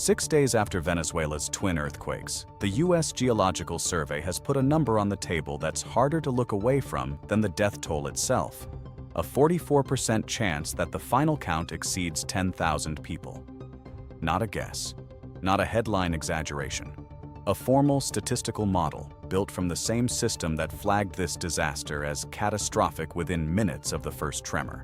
6 days after Venezuela's twin earthquakes, the US Geological Survey has put a number on the table that's harder to look away from than the death toll itself. A 44% chance that the final count exceeds 10,000 people. Not a guess, not a headline exaggeration. A formal statistical model built from the same system that flagged this disaster as catastrophic within minutes of the first tremor.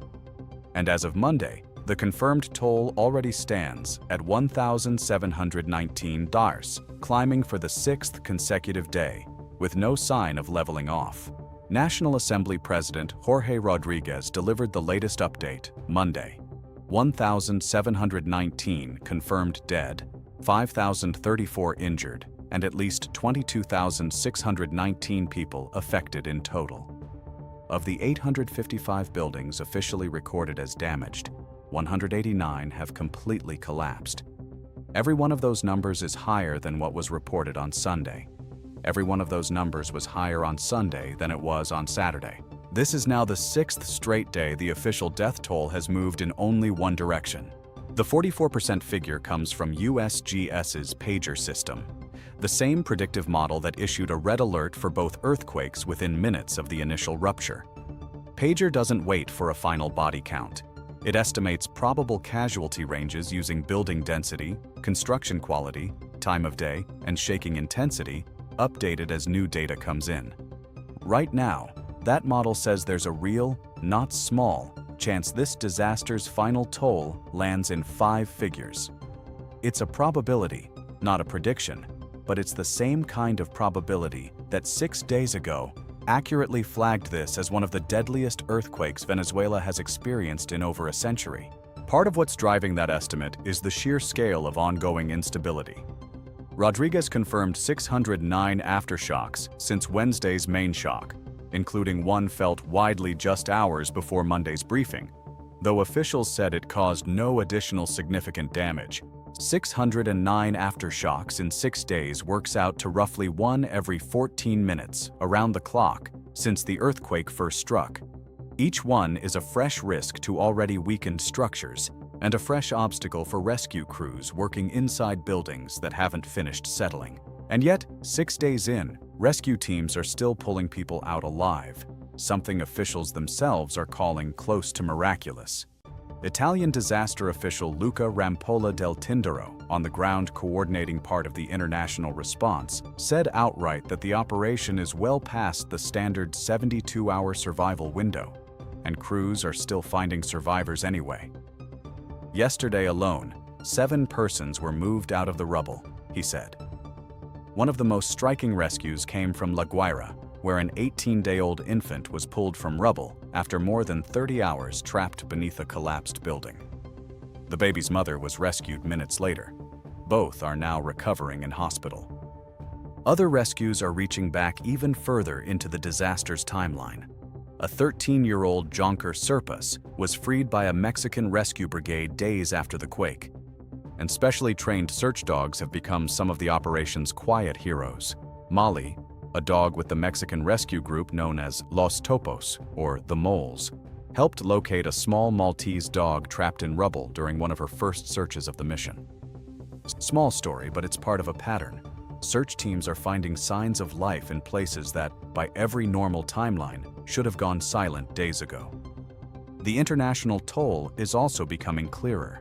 And as of Monday, the confirmed toll already stands at 1,719 DARS, climbing for the 6th consecutive day, with no sign of leveling off. National Assembly President Jorge Rodriguez delivered the latest update Monday. 1,719 confirmed dead, 5,034 injured, and at least 22,619 people affected in total. Of the 855 buildings officially recorded as damaged, 189 have completely collapsed. Every one of those numbers is higher than what was reported on Sunday. Every one of those numbers was higher on Sunday than it was on Saturday. This is now the 6th straight day the official death toll has moved in only one direction. The 44% figure comes from USGS's pager system, the same predictive model that issued a red alert for both earthquakes within minutes of the initial rupture. Pager doesn't wait for a final body count. It estimates probable casualty ranges using building density, construction quality, time of day, and shaking intensity, updated as new data comes in. Right now, that model says there's a real, not small, chance this disaster's final toll lands in 5 figures. It's a probability, not a prediction, but it's the same kind of probability that 6 days ago accurately flagged this as one of the deadliest earthquakes Venezuela has experienced in over a century. Part of what's driving that estimate is the sheer scale of ongoing instability. Rodriguez confirmed 609 aftershocks since Wednesday's main shock, including one felt widely just hours before Monday's briefing, though officials said it caused no additional significant damage. 609 aftershocks in 6 days works out to roughly 1 every 14 minutes, around the clock, since the earthquake first struck. Each one is a fresh risk to already weakened structures, and a fresh obstacle for rescue crews working inside buildings that haven't finished settling. And yet, 6 days in, rescue teams are still pulling people out alive, something officials themselves are calling close to miraculous. Italian disaster official Luca Rampolla del Tindaro, on the ground coordinating part of the international response, said outright that the operation is well past the standard 72-hour survival window, and crews are still finding survivors anyway. Yesterday alone, 7 persons were moved out of the rubble, he said. One of the most striking rescues came from La Guaira, where an 18-day-old infant was pulled from rubble after more than 30 hours trapped beneath a collapsed building. The baby's mother was rescued minutes later. Both are now recovering in hospital. Other rescues are reaching back even further into the disaster's timeline. A 13-year-old Jonker Serpas was freed by a Mexican rescue brigade days after the quake, and specially trained search dogs have become some of the operation's quiet heroes. Molly, a dog with the Mexican rescue group known as Los Topos, or the Moles, helped locate a small Maltese dog trapped in rubble during one of her first searches of the mission. Small story, but it's part of a pattern. Search teams are finding signs of life in places that, by every normal timeline, should have gone silent days ago. The international toll is also becoming clearer.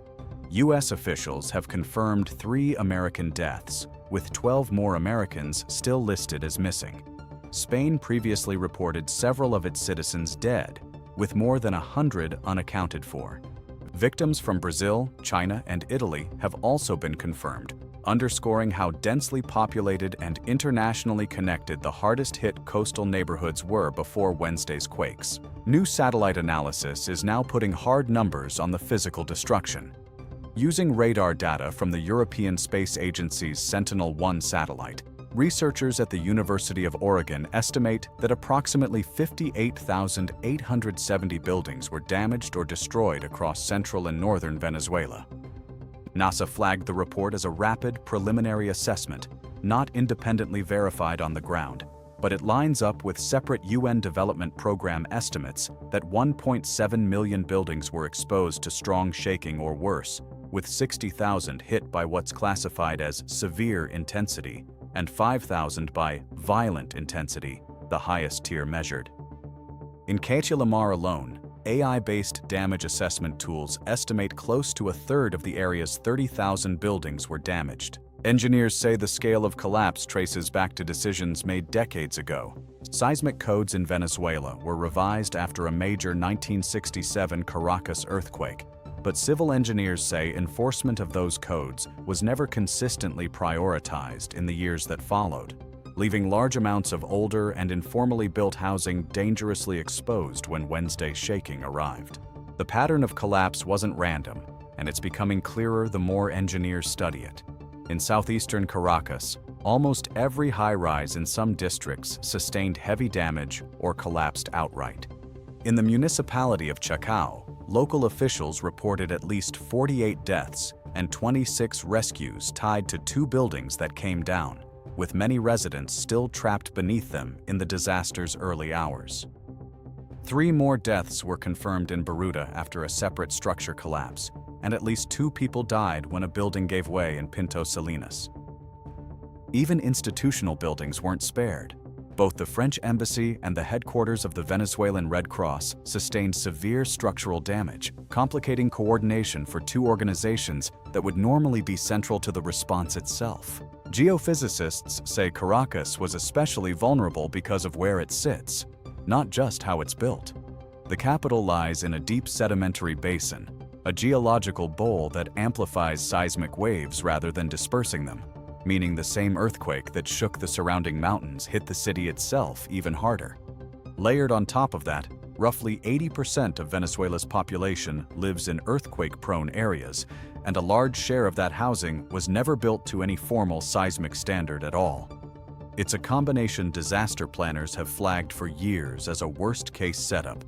U.S. officials have confirmed 3 American deaths, with 12 more Americans still listed as missing. Spain previously reported several of its citizens dead, with more than 100 unaccounted for. Victims from Brazil, China, and Italy have also been confirmed, underscoring how densely populated and internationally connected the hardest-hit coastal neighborhoods were before Wednesday's quakes. New satellite analysis is now putting hard numbers on the physical destruction. Using radar data from the European Space Agency's Sentinel-1 satellite, researchers at the University of Oregon estimate that approximately 58,870 buildings were damaged or destroyed across central and northern Venezuela. NASA flagged the report as a rapid, preliminary assessment, not independently verified on the ground, but it lines up with separate UN Development Program estimates that 1.7 million buildings were exposed to strong shaking or worse, with 60,000 hit by what's classified as severe intensity and 5,000 by violent intensity, the highest tier measured. In Lamar alone, AI-based damage assessment tools estimate close to a third of the area's 30,000 buildings were damaged. Engineers say the scale of collapse traces back to decisions made decades ago. Seismic codes in Venezuela were revised after a major 1967 Caracas earthquake, but civil engineers say enforcement of those codes was never consistently prioritized in the years that followed, leaving large amounts of older and informally built housing dangerously exposed when Wednesday's shaking arrived. The pattern of collapse wasn't random, and it's becoming clearer the more engineers study it. In southeastern Caracas, almost every high-rise in some districts sustained heavy damage or collapsed outright. In the municipality of Chacao, local officials reported at least 48 deaths and 26 rescues tied to 2 buildings that came down, with many residents still trapped beneath them in the disaster's early hours. 3 more deaths were confirmed in Baruta after a separate structure collapse, and at least 2 people died when a building gave way in Pinto Salinas. Even institutional buildings weren't spared. Both the French embassy and the headquarters of the Venezuelan Red Cross sustained severe structural damage, complicating coordination for 2 organizations that would normally be central to the response itself. Geophysicists say Caracas was especially vulnerable because of where it sits, not just how it's built. The capital lies in a deep sedimentary basin, a geological bowl that amplifies seismic waves rather than dispersing them, meaning the same earthquake that shook the surrounding mountains hit the city itself even harder. Layered on top of that, roughly 80% of Venezuela's population lives in earthquake-prone areas, and a large share of that housing was never built to any formal seismic standard at all. It's a combination disaster planners have flagged for years as a worst-case setup: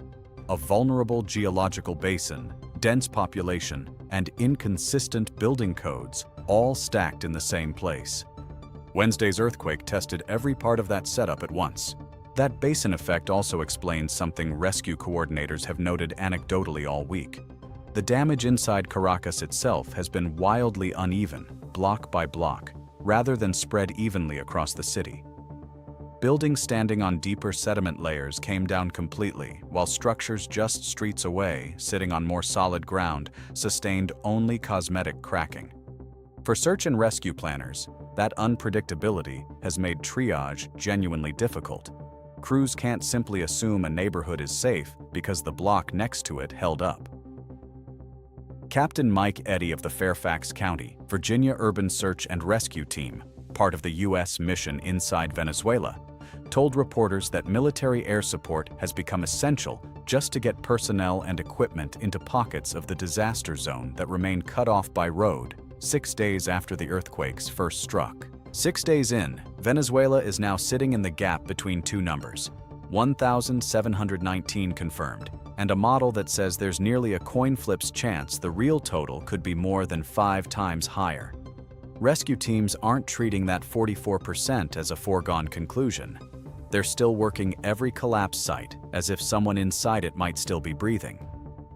a vulnerable geological basin, dense population, and inconsistent building codes, all stacked in the same place. Wednesday's earthquake tested every part of that setup at once. That basin effect also explains something rescue coordinators have noted anecdotally all week. The damage inside Caracas itself has been wildly uneven, block by block, rather than spread evenly across the city. Buildings standing on deeper sediment layers came down completely, while structures just streets away, sitting on more solid ground, sustained only cosmetic cracking. For search and rescue planners, that unpredictability has made triage genuinely difficult. Crews can't simply assume a neighborhood is safe because the block next to it held up. Captain Mike Eddy of the Fairfax County, Virginia Urban Search and Rescue Team, part of the U.S. mission inside Venezuela, told reporters that military air support has become essential just to get personnel and equipment into pockets of the disaster zone that remain cut off by road 6 days after the earthquakes first struck. 6 days in, Venezuela is now sitting in the gap between 2 numbers, 1,719 confirmed, and a model that says there's nearly a coin flip's chance the real total could be more than 5 times higher. Rescue teams aren't treating that 44% as a foregone conclusion. They're still working every collapse site as if someone inside it might still be breathing.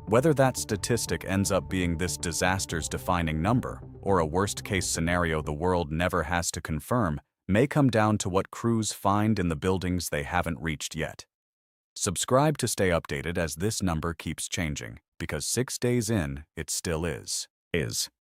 Whether that statistic ends up being this disaster's defining number or a worst-case scenario the world never has to confirm may come down to what crews find in the buildings they haven't reached yet. Subscribe to stay updated as this number keeps changing, because 6 days in, it still is.